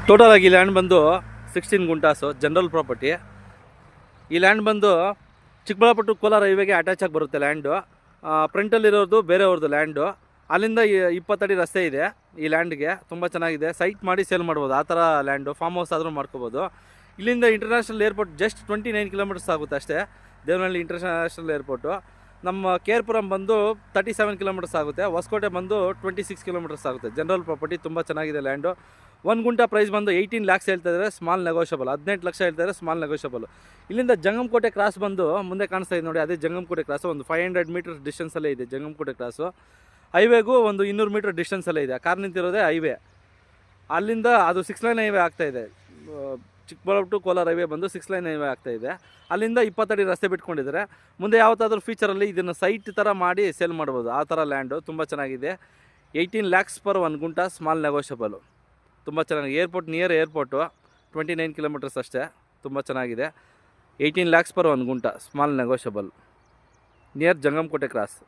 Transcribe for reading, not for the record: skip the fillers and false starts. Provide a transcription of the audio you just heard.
Total ಆಗಿ land ಬಂದು 16 ಗುಂಟಾಸು general property. ಈ ಲ್ಯಾಂಡ್ ಬಂದು ಚಿಕ್ಕಬಳ್ಳಾಪುರ ಟು ಕೋಲಾರ ಹೈವೇಗೆ ಅಟ್ಯಾಚ್ ಆಗಿ ಬರುತ್ತೆ ಲ್ಯಾಂಡು. ಫ್ರಂಟಲ್ಲಿರೋದು ಬೇರೆಯವ್ರದ್ದು ಲ್ಯಾಂಡು. ಅಲ್ಲಿಂದ 20 ಅಡಿ ರಸ್ತೆ ಇದೆ ಈ ಲ್ಯಾಂಡ್ಗೆ. ತುಂಬ ಚೆನ್ನಾಗಿದೆ. ಸೈಟ್ ಮಾಡಿ ಸೇಲ್ ಮಾಡ್ಬೋದು, ಆ ಥರ ಲ್ಯಾಂಡು. ಫಾರ್ಮ್ ಹೌಸ್ ಆದರೂ ಮಾಡ್ಕೋಬೋದು. ಇಲ್ಲಿಂದ ಇಂಟರ್ನ್ಯಾಷನಲ್ ಏರ್ಪೋರ್ಟ್ ಜಸ್ಟ್ 29 ಕಿಲೋಮೀಟರ್ಸ್ ಆಗುತ್ತೆ ಅಷ್ಟೇ. Devanahalli international airport. ನಮ್ಮ ಕೇರ್ಪುರಂ ಬಂದು 37 ಕಿಲೋಮೀಟರ್ಸ್ ಆಗುತ್ತೆ. ಹೊಸಕೋಟೆ ಬಂದು 26 ಕಿಲೋಮೀಟರ್ಸ್ ಆಗುತ್ತೆ. ಜನರಲ್ ಪ್ರಾಪರ್ಟಿ ತುಂಬ ಚೆನ್ನಾಗಿದೆ ಲ್ಯಾಂಡು. 1 ಗುಂಟಾ ಪ್ರೈಸ್ ಬಂದು 18 ಲ್ಯಾಕ್ಸ್ ಹೇಳ್ತಾ ಇದ್ದಾರೆ, ಸ್ಮಾಲ್ ನೆಗೋಷಿಯಬಲ್. 18 ಲಕ್ಷ ಹೇಳ್ತಾರೆ, ಸ್ಮಾಲ್ ನೆಗೋಷಿಯಬಲ್. ಇಲ್ಲಿಂದ ಜಂಗಮಕೋಟೆ ಕ್ರಾಸ್ ಬಂದು ಮುಂದೆ ಕಾಣಿಸ್ತಾ ಇದೆ ನೋಡಿ, ಅದೇ ಜಂಗಮಕೋಟೆ ಕ್ರಾಸು. ಒಂದು 500 ಮೀಟರ್ ಡಿಸ್ಟೆನ್ಸಲ್ಲೇ ಇದೆ ಜಂಗಮಕೋಟೆ ಕ್ರಾಸು. ಹೈವೇಗೂ ಒಂದು 200 ಮೀಟರ್ ಡಿಸ್ಟೆನ್ಸಲ್ಲೇ ಇದೆ. ಕಾರ್ ನಿಂತಿರೋದೇ ಹೈವೇ. ಅಲ್ಲಿಂದ ಅದು 6 ಲೈನ್ ಹೈವೇ ಆಗ್ತಾಯಿದೆ. ಚಿಕ್ಕಬಳ್ಳಾಪುರ ಟು ಕೋಲಾರ ಹೈವೇ ಬಂದು 6 ಲೈನ್ ಹೈವೇ ಆಗ್ತಾಯಿದೆ. ಅಲ್ಲಿಂದ 20 ಅಡಿ ರಸ್ತೆ ಬಿಟ್ಕೊಂಡಿದ್ದಾರೆ. ಮುಂದೆ ಯಾವತ್ತಾದ್ರೂ ಫ್ಯೂಚರಲ್ಲಿ ಇದನ್ನು ಸೈಟ್ ಥರ ಮಾಡಿ ಸೇಲ್ ಮಾಡ್ಬೋದು, ಆ ಥರ ಲ್ಯಾಂಡು. ತುಂಬ ಚೆನ್ನಾಗಿದೆ. 18 ಲ್ಯಾಕ್ಸ್ ಪರ್ 1 ಗುಂಟಾ, ಸ್ಮಾಲ್ ನೆಗೋಷಿಯಬಲು. ತುಂಬ ಚೆನ್ನಾಗಿ ಏರ್ಪೋರ್ಟ್, ನಿಯರ್ ಏರ್ಪೋರ್ಟು. 29 ಕಿಲೋಮೀಟರ್ಸ್ ಅಷ್ಟೇ. ತುಂಬ ಚೆನ್ನಾಗಿದೆ. 18 lakhs per 1 gunta, small negotiable, near Jangamakote cross.